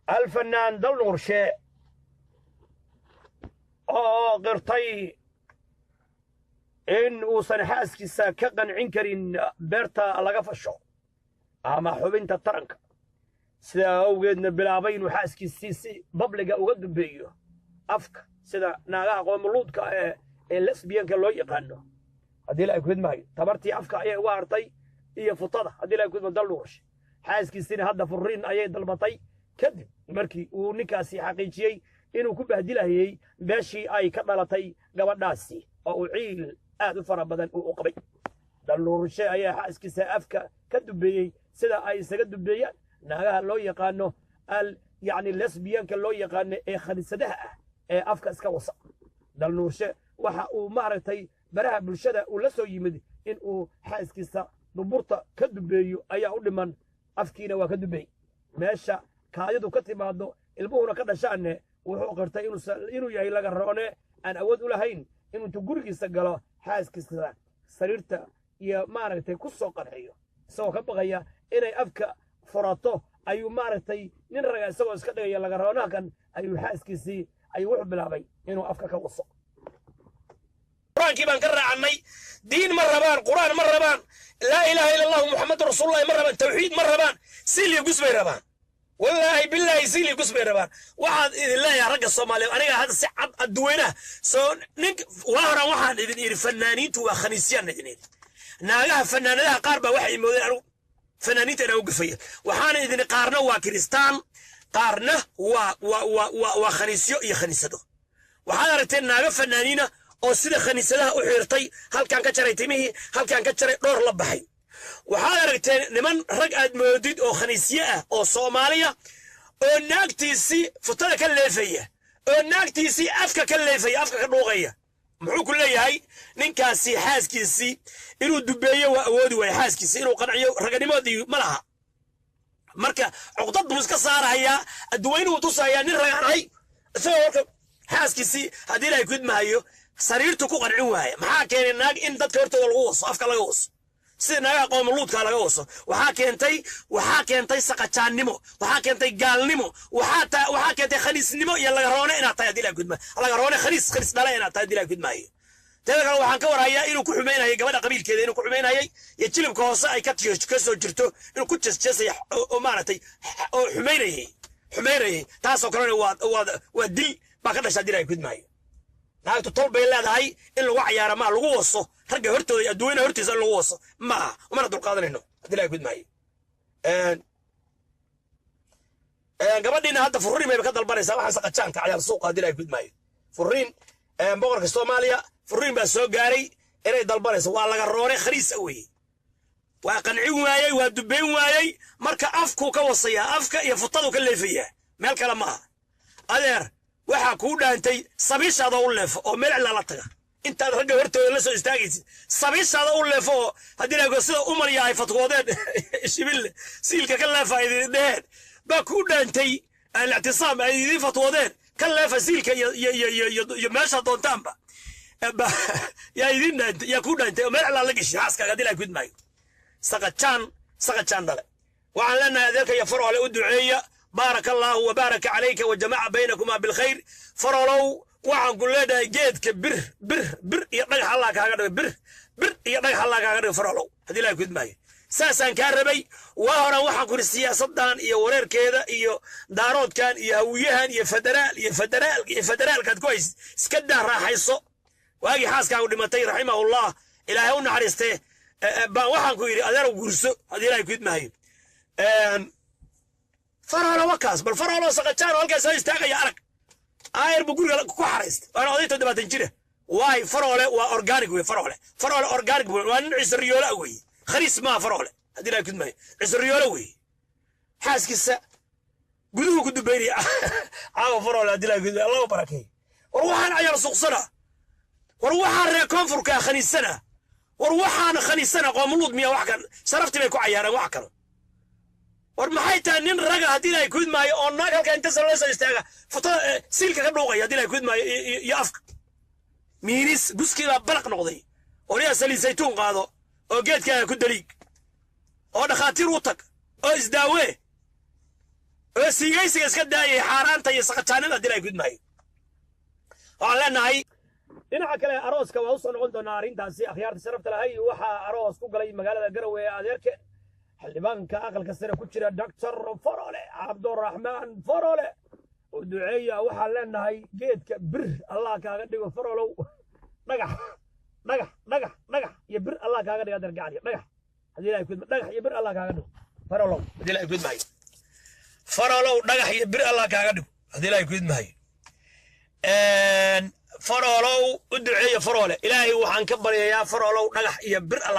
الفنان دل نورشي قرطي إن وصن حاسكيسا كقن عنكرين بيرتا لغفشو أما حبين تترنك سيدا أوغيدنا بلابين وحاسكيسي ببلغا أوغد بيو أفك سيدا ناغا قوم اللودكا اللسبيانكا لو يقانو هدي لا يكون معي تبرتي أفكا أيه وارتي إيه فطادة هدي لا يكون دل نورش حاسكيسين هذا فرين أيه دلبطي كذب markii uu ninkaasi xaqiijiyay inuu ku bahdilahayay beeshii ay ka dhalatay gabadhaasi oo uu ciil aad u fara badan u qabay dalluurshe ayaa xaaskiisa afka ka dubeeyay sida ay isaga dubeeyaan naagaha loo yaqaano yani lesbiyanka loo yaqaano ee khaniisadaha ah ee afka iska wasa dalluurshe waxa uu maaragtay baraha bulshada uu la soo yimid in uu xaaskiisa duburta ka dubeeyo ayaa u dhiman afkiina waa ka dubeey meesha kaayadu ka timaado ilmuhuna ka dhashaane wuxuu qirtay inuu yahay laga roone aan awood u lahayn inuu gurigiisa galo xaaskiisa sariirta iyo maaragtay ku soo qarxiyo isagoo ka baqaya inay afka furato ayuu maaragtay nin raga isagoo iska dhigaya laga roonaha kan ayuu xaaskiisii ayuu wuxuu bilaabay inuu afka ka waso quraankii baan ka raacnay diin ma rabaan quraan ma rabaan laa ilaaha illa allah muxammad rasuulullaah ma rabaan tawxiid ma rabaan siliyo gusbay rabaan والله بالله سيلي قسمي ربان واحد إذن الله يا رجل الصومالي أنا هذا سعد الدوينة نك وهرا واحد إذن إير فنانين تو خنيسيان إذن إير ناقها فنان لها قاربة واحد يمودي فنانين أنا وقفية وحان إذن قارنه وكريستان قارنه وخنيسيو يخنيسدو وحان رتين ناقها فنانين أو سيدة خنيسدها أحيرتي هل كان كتشري تيميه هل كان كتشري دور لبحي waxaad aragteen niman rag aad moodid oo khaniisye ah oo Soomaaliya oo naagtiisii futada ka leefaya oo naagtiisii afka ka leefaya afka ka dhuuqaya muxuu ku leeyahay ninkaasi xaaskiisii inuu dubeeyo waa awoodi way xaaskiisii inuu qanciyo raganimadii ma laha marka cuqdad buu iska saaraya adweynuhu tusaya nin ragaanay isagoo xaaskiisii hadii ay gudmaayo sariirtu ku qancin waaya maxaa keenay naag in dadka hortooda lagu waso afka laga waso سيدنا قوم اللوط كان لغوصه وحاكنتي سقطانيمو وحاكنتي قالنيمو وحاكنتي خليسنيمو يلا غرونه انا تاي ديلا قدما لا غرونه خليس دلا انا تاي ديلا قدما تلقى waxaan ka warhayaa inuu ku xumeynaayo gabadha qabiilkeeda inuu ku xumeynaayo iyo jilibka hoose ay ka soo jirto inuu ku jeesay oo maartay oo xumeynayay taasoo kale waa dil ba ka dhashay dila gudmaayo naagtu tolbay leedahay in lagu ciyaaro ma lagu waso ragga hortooda adduunka hortiisa lagu waso ma uma dul qaadanayno dila gudmaayo gabadhiina hadda furiin bay ka dalbanaysaa waxa saqajaanka ciyaar suuqa dila gudmaayo furiin boqorka Soomaaliya furiin baa soo gaaray inay dalbanayso waa laga roonay khariis awey waa qancin waayay waa dubeyn waayay marka afku ka wasaya afka iyo futadu ka leefaya meel kale ma adeer waxa ku dhaantay sabiishada u leefo oo meel la taga inta ragga hortooda la soo istaagaysid sabiishada u leefo hadii la sida umar yahay fatwoodeen shibil siilka ka leefaydeen ba ku dhaantay al-i'tisaam ay fatwoodeen ka leefa siilka iyo meesha doontaanba يا يدين يا كودا أنت ما على لقيش عسكر قاعد لا كود ماي سقطان دل وعلنا ذلك يفرع على الدعية بارك الله وبارك عليك وجمع بينكما بالخير فرلو وعن كل هذا جيد كبر بر يطلع الله كهذا بر يطلع الله كهذا فرلو هذه لا كود ماي ساسا كهربي وهنا وحن كل السياسة دان يورير كذا دارود كان يهويهن يفدرال كان كويس سكده راح يصو واجي حاسكا ودمتي رحمه الله الى هون حريسته با waxaan ku yiri adeer gurso hadii ay gud mahay faralo wakaas bal faralo saqajaan halkaas ay istaagay arag ayr bu guriga ku xariist ana odayto dabatan jira way farole waa organic way farole organic waa nin isriyoola way khariis ma farole hadii ay gud mahay isriyoola way xaaskisa guduhu ku dubeeyay aaw farole hadii ay gud Allah barakay waxaan ayar suqsana وروحان كونفور كخنيسنا وروحان خنيسنا قوملود ميا وحكن شرفتي بيكو عياران وحكن ورمحيتا نين رجا هدي لا يكون ماي اون ناك انت سلوس استاغا فتا سيلكا كدوقيا هدي لا يكون ماي يافك ميريس غسكي با بلق نقدي اوريا سلي زيتون قادو او geedka ku daliig oo dhaqaatiir u tag oo isdaawe وسيجيسي اسكداي حاران تي سقطانين هدي لا يكون معي وعلى هاي dhinaca kale arooska waa u soo noqon doonaa arrintaasi akhyaarta sharafta lahay waxaa aroos ku galay magaalada Garowe adeerka xildhibaanka aqalka sare ku jira Dr. Farole Cabdiraxmaan Farole oo duceeya waxaa leenahay geedka bir Allah kaaga dhigo Farolow dhagax iyo bir Allah kaaga dhigo dargacan dhagax hadii ay ku dhagax iyo bir Allah kaaga dhigo Farolow hadii ay ku mahay Farolow dhagax iyo bir Allah kaaga dhigo hadii ay ku mahay فرولو ادعي فرولة إلهي وحن كبر يا فرولو نجح يبر الله